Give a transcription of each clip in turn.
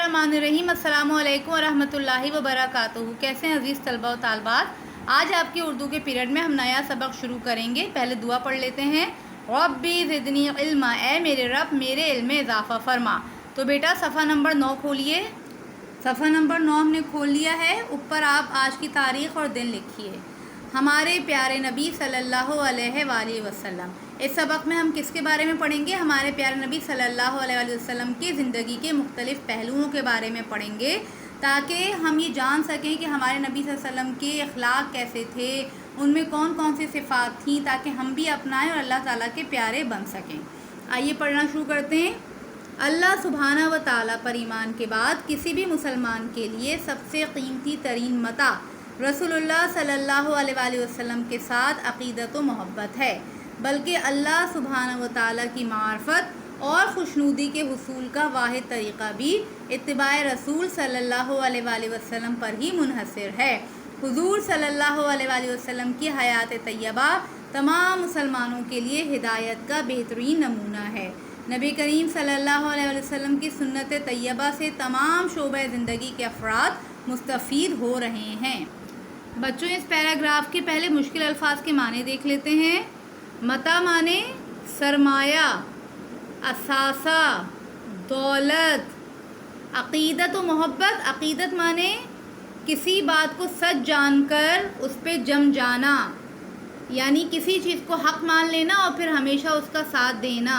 बिस्मिल्लाहिर्रहमानिर्रहीम। अस्सलामु अलैकुम वरहमतुल्लाहि वबरकातुहू। कैसे हैं अज़ीज़ तलबा व तालबात। आज आपके उर्दू के पीरियड में हम नया सबक शुरू करेंगे। पहले दुआ पढ़ लेते हैं। रब्बी ज़िदनी इल्मा, ए मेरे रब मेरे इल्म में इजाफ़ा फरमा। तो बेटा सफ़ा नंबर 9 खोलिए। सफ़ा नंबर 9 हमने खोल लिया है। ऊपर आप आज की तारीख़ और दिन लिखिए। हमारे प्यारे नबी सल्लल्लाहु अलैहि वसल्लम। इस सबक में हम किसके बारे में पढ़ेंगे? हमारे प्यारे नबी सल्लल्लाहु अलैहि वसल्लम की ज़िंदगी के मुख्तलिफ़ पहलुओं के बारे में पढ़ेंगे, ताकि हम ये जान सकें कि हमारे नबी सल्लल्लाहु अलैहि वसल्लम के अखलाक कैसे थे, उनमें कौन कौन सी सिफ़ात थीं, ताकि हम भी अपनाएं और अल्लाह ताला के प्यारे बन सकें। आइए पढ़ना शुरू करते हैं। अल्लाह सुब्हाना व ताला पर ईमान के बाद किसी भी मुसलमान के लिए सबसे कीमती तरीन मता रसूलुल्लाह सल्लल्लाहु अलैहि वसल्लम के साथ अक़ीदत व मोहब्बत है, बल्कि अल्लाह सुब्हाना व ताला की मार्फत और खुशनुदी के हुसूल का वाहिद तरीक़ा भी इत्तिबाए रसूल सल्लल्लाहु अलैहि वसल्लम पर ही मुनहसर है। हुज़ूर सल्लल्लाहु अलैहि वसल्लम की हयात तैयबा तमाम मुसलमानों के लिए हिदायत का बेहतरीन नमूना है। नबी करीम सल्लल्लाहु अलैहि वसल्लम की सुन्नत तैयबा से तमाम शोबे ज़िंदगी के अफराद मुस्तफ़ीद हो रहे हैं। बच्चों, इस पैराग्राफ के पहले मुश्किल अल्फाज के माने देख लेते हैं। मता माने सरमाया, असासा, दौलत। अक़ीदत व मोहब्बत, अक़ीदत माने किसी बात को सच जानकर उस पर जम जाना, यानी किसी चीज़ को हक़ मान लेना और फिर हमेशा उसका साथ देना।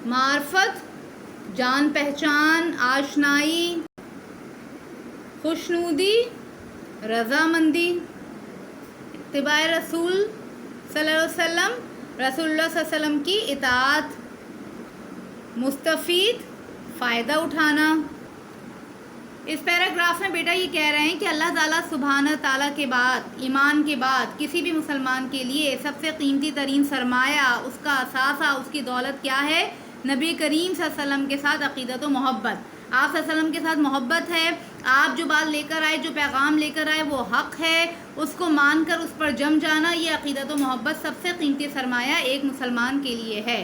मार्फत, जान पहचान, आशनाई। खुशनुदी, रज़ामंदी। इत्तिबाए रसूल सल्लल्लाहु अलैहि वसल्लम, रसूलुल्लाह सल्लल्लाहु अलैहि वसल्लम की इताअत। मुस्तफ़ीद, फ़ायदा उठाना। इस पैराग्राफ में बेटा ये कह रहे हैं कि अल्लाह ताला सुब्हाना ताला के बाद, ईमान के बाद किसी भी मुसलमान के लिए सबसे कीमती तरीन सरमाया, उसका असासा, उसकी दौलत क्या है? नबी करीम सल्लल्लाहु अलैहि वसल्लम के साथ अक़ीदत व मोहब्बत। आप सल्लल्लाहु अलैहि वसल्लम के साथ मोहब्बत है। आप जो बात लेकर आए, जो पैगाम लेकर आए, वो हक़ है, उसको मानकर उस पर जम जाना, ये अक़ीदत व मोहब्बत सबसे कीमती सरमाया एक मुसलमान के लिए है।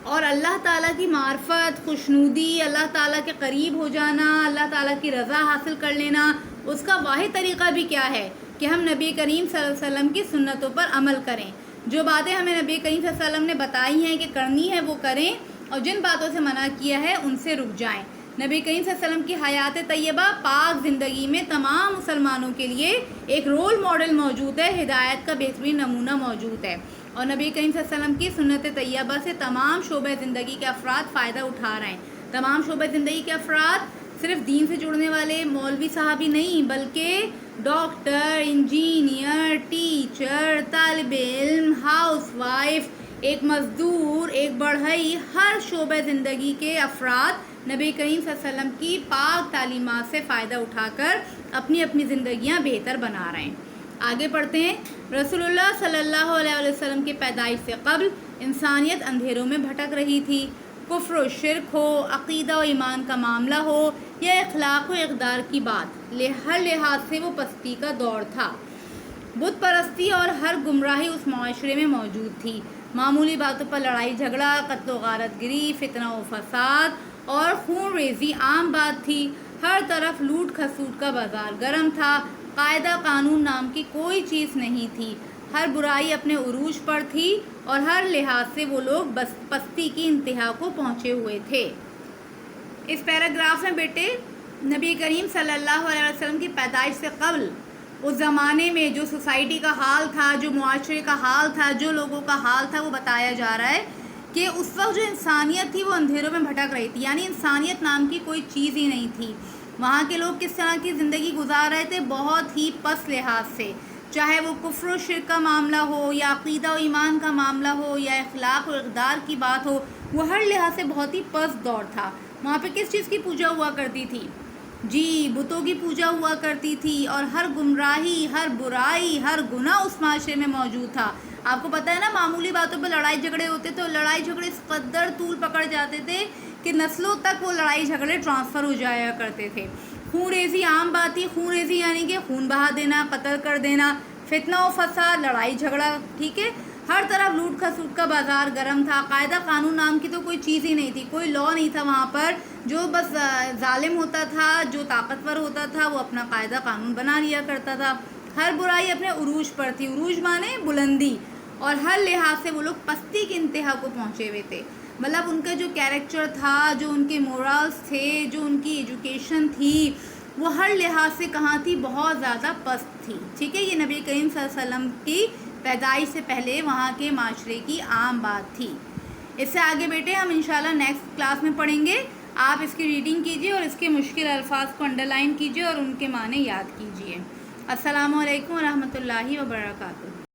और अल्लाह ताला की मार्फत, खुशनुदी, अल्लाह ताला के करीब हो जाना, अल्लाह ताला की रज़ा हासिल कर लेना, उसका वाहिद तरीक़ा भी क्या है कि हम नबी करीम सल्लल्लाहु अलैहि वसल्लम की सुन्नतों पर अमल करें। जो बातें हमें नबी करीम सल्लल्लाहु अलैहि वसल्लम ने बताई हैं कि करनी है वो करें, और जिन बातों से मना किया है उनसे रुक जाएं। नबी करीम सल्लल्लाहु अलैहि वसल्लम की हयात तैयबा पाक ज़िंदगी में तमाम मुसलमानों के लिए एक रोल मॉडल मौजूद है, हिदायत का बेहतरीन नमूना मौजूद है। और नबी करीम सल्लल्लाहु अलैहि वसल्लम की सुन्नत तैयबा से तमाम शोबे ज़िंदगी के अफराद फ़ायदा उठा रहे हैं। तमाम शोबे ज़िंदगी के अफराद सिर्फ दीन से जुड़ने वाले मौलवी साहब ही नहीं, बल्कि डॉक्टर, इंजीनियर, टीचर, तालिबे इल्म, हाउस वाइफ, एक मज़दूर, एक बढ़ई, हर शोबे ज़िंदगी के अफराद नबी करीम सल्लल्लाहु अलैहि वसल्लम की पाक तालीमात से फ़ायदा उठाकर अपनी अपनी ज़िंदगियाँ बेहतर बना रहे हैं। आगे पढ़ते हैं। रसूलुल्लाह सल्लल्लाहु अलैहि वसल्लम की पैदाइश से क़ब्ल इंसानियत अंधेरों में भटक रही थी। कुफ्र व शिर्क हो, अक़ीदा व ईमान का मामला हो या अखलाक व इक़दार की बात, हर लिहाज से वो पस्ती का दौर था। बुत परस्ती और हर गुमराही उस माशरे में मौजूद थी। मामूली बातों पर लड़ाई झगड़ा, कत्ल व गारतगिरी, फितना व फसाद और खून रेज़ी आम बात थी। हर तरफ लूट खसूट का बाजार गर्म था। कायदा कानून नाम की कोई चीज़ नहीं थी। हर बुराई अपने उरूज पर थी और हर लिहाज से वो लोग बस पस्ती की इंतहा को पहुँचे हुए थे। इस पैराग्राफ में बेटे नबी करीम सल्लल्लाहु अलैहि वसल्लम की पैदाइश से क़ब्ल उस ज़माने में जो सोसाइटी का हाल था, जो मुआशरे का हाल था, जो लोगों का हाल था, वो बताया जा रहा है कि उस वक्त जो इंसानियत थी वो अंधेरों में भटक रही थी, यानी इंसानियत नाम की कोई चीज़ ही नहीं थी। वहाँ के लोग किस तरह की ज़िंदगी गुजार रहे थे? बहुत ही पस लिहाज से, चाहे वो कुफ्र व शिर्क का मामला हो या अक़ीदा व ईमान का मामला हो या अखलाक व इक़दार की बात हो, वो हर लिहाज से बहुत ही पस दौर था। वहाँ पे किस चीज़ की पूजा हुआ करती थी? जी, बुतों की पूजा हुआ करती थी। और हर गुमराही, हर बुराई, हर गुनाह उस माशरे में मौजूद था। आपको पता है ना, मामूली बातों पर लड़ाई झगड़े होते थे और लड़ाई झगड़े इस कदर तूल पकड़ जाते थे कि नस्लों तक वो लड़ाई झगड़े ट्रांसफ़र हो जाया करते थे। खून रेज़ी आम बात थी। खून रेज़ी यानी कि खून बहा देना, कत्ल कर देना, फितना व फसाद, लड़ाई झगड़ा, ठीक है। ہر طرف لوٹ کھسوٹ کا بازار گرم تھا. قاعدہ قانون نام کی تو کوئی چیز ہی نہیں تھی, کوئی لا نہیں تھا وہاں پر. جو بس ظالم ہوتا تھا, جو طاقتور ہوتا تھا, وہ اپنا قاعدہ قانون بنا لیا کرتا تھا. ہر برائی اپنے عروج پر تھی. عروج مانے بلندی, اور ہر لحاظ سے وہ لوگ پستی کی انتہا کو پہنچے ہوئے تھے. مطلب ان کا جو کیریکٹر تھا, جو ان کے مورالز تھے, جو ان کی ایجوکیشن تھی, وہ ہر لحاظ سے کہاں تھی, بہت زیادہ پست تھی. ٹھیک ہے, یہ نبی کریم صلی اللہ علیہ وسلم کی پیدائش سے پہلے وہاں کے معاشرے کی عام بات تھی. اس سے آگے بیٹے ہم انشاءاللہ نیکسٹ کلاس میں پڑھیں گے. آپ اس کی ریڈنگ کیجئے اور اس کے مشکل الفاظ کو انڈر لائن کیجئے اور ان کے معنی یاد کیجئے. السلام علیکم ورحمۃ اللہ وبرکاتہ.